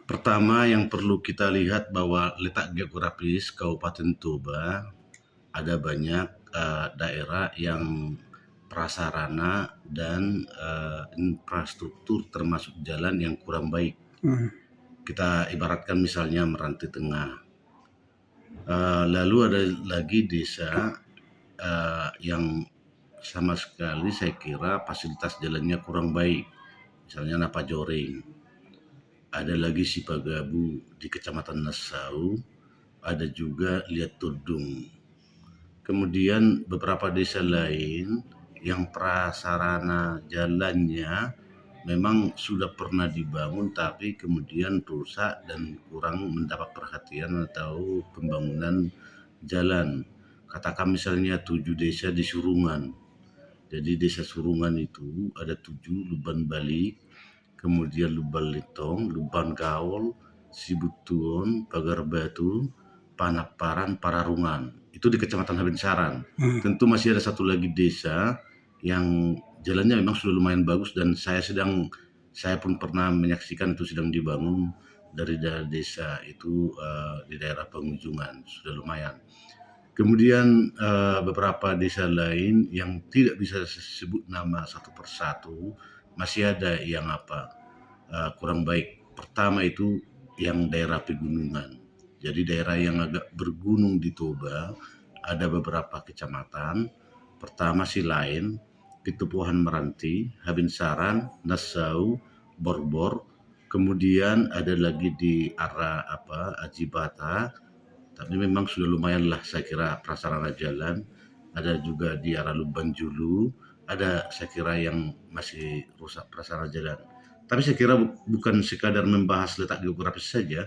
Pertama yang perlu kita lihat bahwa letak geografis Kabupaten Toba ada banyak daerah yang prasarana dan infrastruktur termasuk jalan yang kurang baik. Kita ibaratkan misalnya Meranti Tengah. Lalu ada lagi desa yang sama sekali saya kira fasilitas jalannya kurang baik. Misalnya Napajoreng. Ada lagi Sipagabu di Kecamatan Nassau, ada juga Liat Tudung. Kemudian beberapa desa lain yang prasarana jalannya memang sudah pernah dibangun tapi kemudian rusak dan kurang mendapat perhatian atau pembangunan jalan. Katakan misalnya 7 desa di Surungan. Jadi desa Surungan itu ada 7, Luban Bali, kemudian Luban Letong, Luban Gaul, Sibutuon, Pagar Batu, Panakparan, Pararungan. Itu di Kecamatan Habinsaran. Tentu masih ada satu lagi desa yang jalannya memang sudah lumayan bagus dan saya pun pernah menyaksikan itu sedang dibangun dari daerah desa itu di daerah Pengunjungan, sudah lumayan. Kemudian beberapa desa lain yang tidak bisa disebut nama satu persatu masih ada yang kurang baik. Pertama itu yang daerah pegunungan. Jadi daerah yang agak bergunung di Toba ada beberapa kecamatan. Pertama Silain, Pitupuhan Meranti, Habinsaran, Nassau, Borbor. Kemudian ada lagi di arah Ajibata, tapi memang sudah lumayan lah saya kira prasarana jalan. Ada juga di arah Luban Julu, ada saya kira yang masih rusak prasarana jalan. Tapi saya kira bukan sekadar membahas letak geografis saja,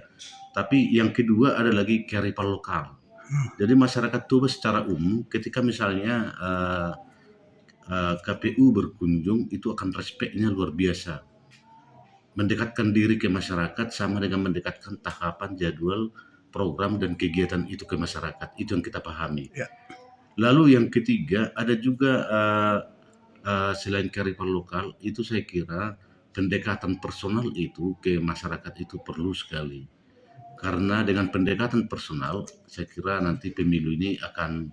tapi yang kedua ada lagi kearifan lokal. Jadi masyarakat Toba secara umum ketika misalnya KPU berkunjung itu akan respeknya luar biasa. Mendekatkan diri ke masyarakat sama dengan mendekatkan tahapan jadwal program dan kegiatan itu ke masyarakat. Itu yang kita pahami. Ya. Lalu yang ketiga ada juga selain kearifan lokal itu saya kira pendekatan personal itu ke masyarakat itu perlu sekali. Karena dengan pendekatan personal saya kira nanti pemilu ini akan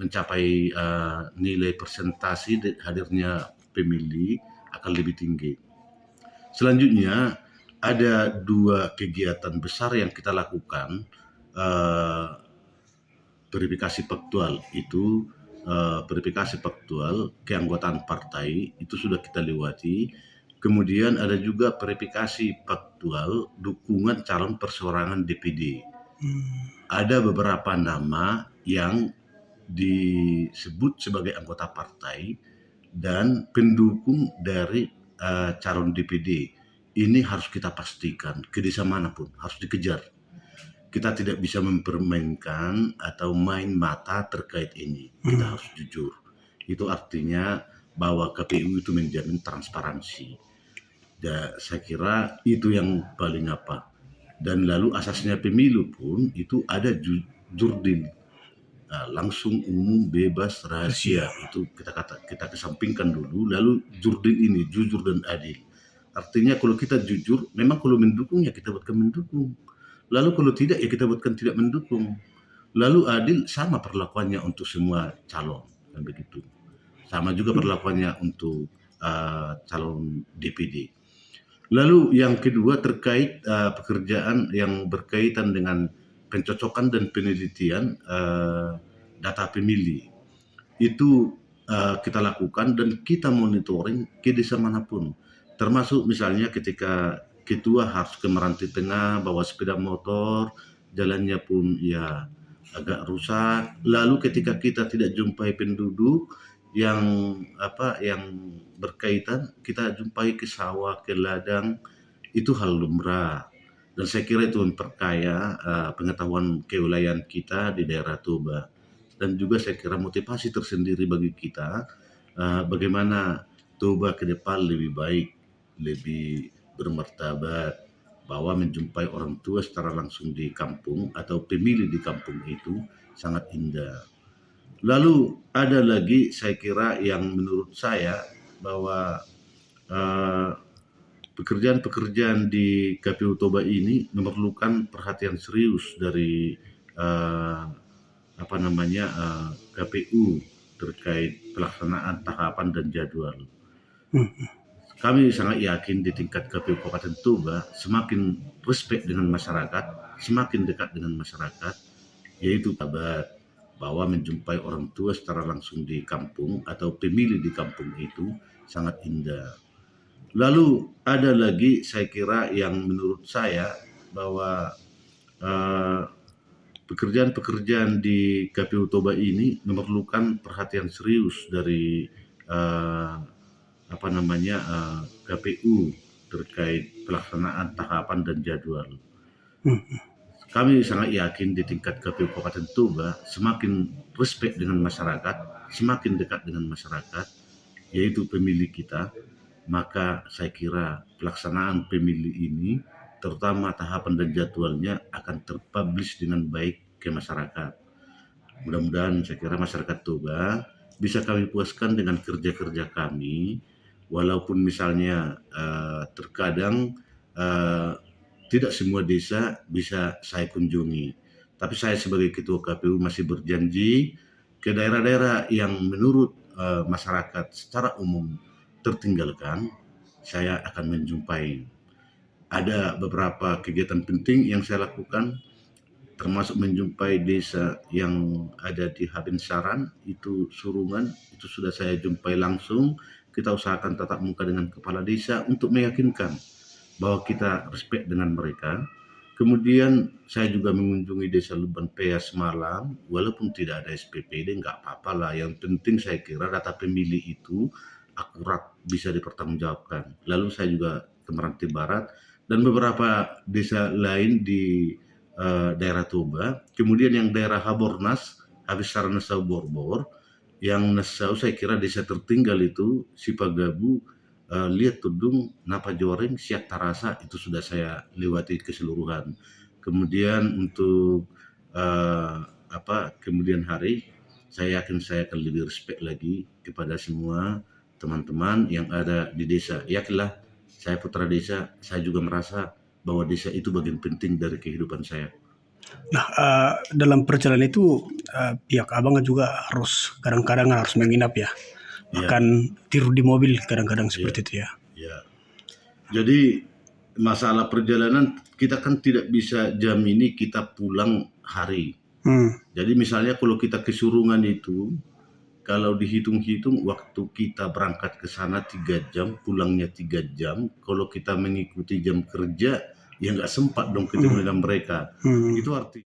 mencapai nilai persentase hadirnya pemilih akan lebih tinggi. Selanjutnya ada 2 kegiatan besar yang kita lakukan. Verifikasi faktual itu verifikasi faktual keanggotaan partai itu sudah kita lewati. Kemudian ada juga verifikasi faktual dukungan calon perseorangan DPD. Ada beberapa nama yang disebut sebagai anggota partai dan pendukung dari calon DPD. Ini harus kita pastikan ke desa manapun harus dikejar. Kita tidak bisa mempermainkan atau main mata terkait ini. Kita harus jujur. Itu artinya bahwa KPU itu menjamin transparansi. Dan saya kira itu yang paling Dan lalu asasnya pemilu pun itu ada jurdil. Langsung, umum, bebas, rahasia. Itu kita kesampingkan dulu. Lalu jurdil ini jujur dan adil. Artinya kalau kita jujur, memang kalau mendukung ya kita buatkan mendukung. Lalu kalau tidak ya kita buatkan tidak mendukung. Lalu adil sama perlakuannya untuk semua calon, kan begitu. Sama juga perlakuannya untuk calon DPD. Lalu yang kedua terkait pekerjaan yang berkaitan dengan pencocokan dan penelitian data pemilih. Itu kita lakukan dan kita monitoring ke desa manapun. Termasuk misalnya ketika ketua harus ke Meranti Tengah bawa sepeda motor, jalannya pun ya agak rusak. Lalu ketika kita tidak jumpai penduduk yang berkaitan, kita jumpai ke sawah, ke ladang, itu hal lumrah. Dan saya kira itu memperkaya pengetahuan kewilayahan kita di daerah Toba. Dan juga saya kira motivasi tersendiri bagi kita bagaimana Toba ke depan lebih baik, lebih bermartabat, bahwa menjumpai orang tua secara langsung di kampung atau pemilih di kampung itu sangat indah. Lalu ada lagi saya kira yang menurut saya bahwa pekerjaan-pekerjaan di KPU Toba ini memerlukan perhatian serius dari eh, KPU terkait pelaksanaan tahapan dan jadwal. Kami sangat yakin di tingkat KPU Kabupaten Toba semakin respect dengan masyarakat, semakin dekat dengan masyarakat, yaitu kabar bahwa menjumpai orang tua secara langsung di kampung atau pemilih di kampung itu sangat indah. Lalu ada lagi saya kira yang menurut saya bahwa eh, pekerjaan-pekerjaan di KPU Toba ini memerlukan perhatian serius dari eh, KPU terkait pelaksanaan tahapan dan jadwal. Kami sangat yakin di tingkat KPU Kabupaten Toba semakin respect dengan masyarakat, semakin dekat dengan masyarakat, yaitu pemilih kita, maka saya kira pelaksanaan pemilih ini, terutama tahapan dan jadwalnya akan terpublish dengan baik ke masyarakat. Mudah-mudahan saya kira masyarakat Toba bisa kami puaskan dengan kerja-kerja kami, walaupun misalnya terkadang tidak semua desa bisa saya kunjungi. Tapi saya sebagai Ketua KPU masih berjanji ke daerah-daerah yang menurut masyarakat secara umum tertinggalkan, saya akan menjumpai. Ada beberapa kegiatan penting yang saya lakukan, termasuk menjumpai desa yang ada di Habinsaran, itu Surungan, itu sudah saya jumpai langsung. Kita usahakan tatap muka dengan kepala desa untuk meyakinkan bahwa kita respect dengan mereka. Kemudian saya juga mengunjungi desa Luban Pea semalam, walaupun tidak ada SPPD, nggak apa-apa lah. Yang penting saya kira data pemilih itu akurat, bisa dipertanggungjawabkan. Lalu saya juga ke Meranti Barat dan beberapa desa lain di daerah Toba. Kemudian yang daerah Habornas, Habissaran Nesau Borbor, yang Nesau saya kira desa tertinggal itu Sipagabu, Lihat Tudung, Napa Joreng, Siak Tarasa, itu sudah saya lewati keseluruhan. Kemudian untuk kemudian hari, saya yakin saya akan lebih respect lagi kepada semua teman-teman yang ada di desa. Yakinlah, saya putra desa, saya juga merasa bahwa desa itu bagian penting dari kehidupan saya. Nah, dalam perjalanan itu pihak abang juga harus kadang-kadang harus menginap ya, bahkan tidur di mobil kadang-kadang seperti itu ya. Ya. Jadi masalah perjalanan kita kan tidak bisa jamini kita pulang hari. Jadi misalnya kalau kita ke Surungan itu, kalau dihitung-hitung waktu kita berangkat ke sana 3 jam, pulangnya 3 jam. Kalau kita mengikuti jam kerja, ya nggak sempat dong ketemu dengan mereka. Itu artinya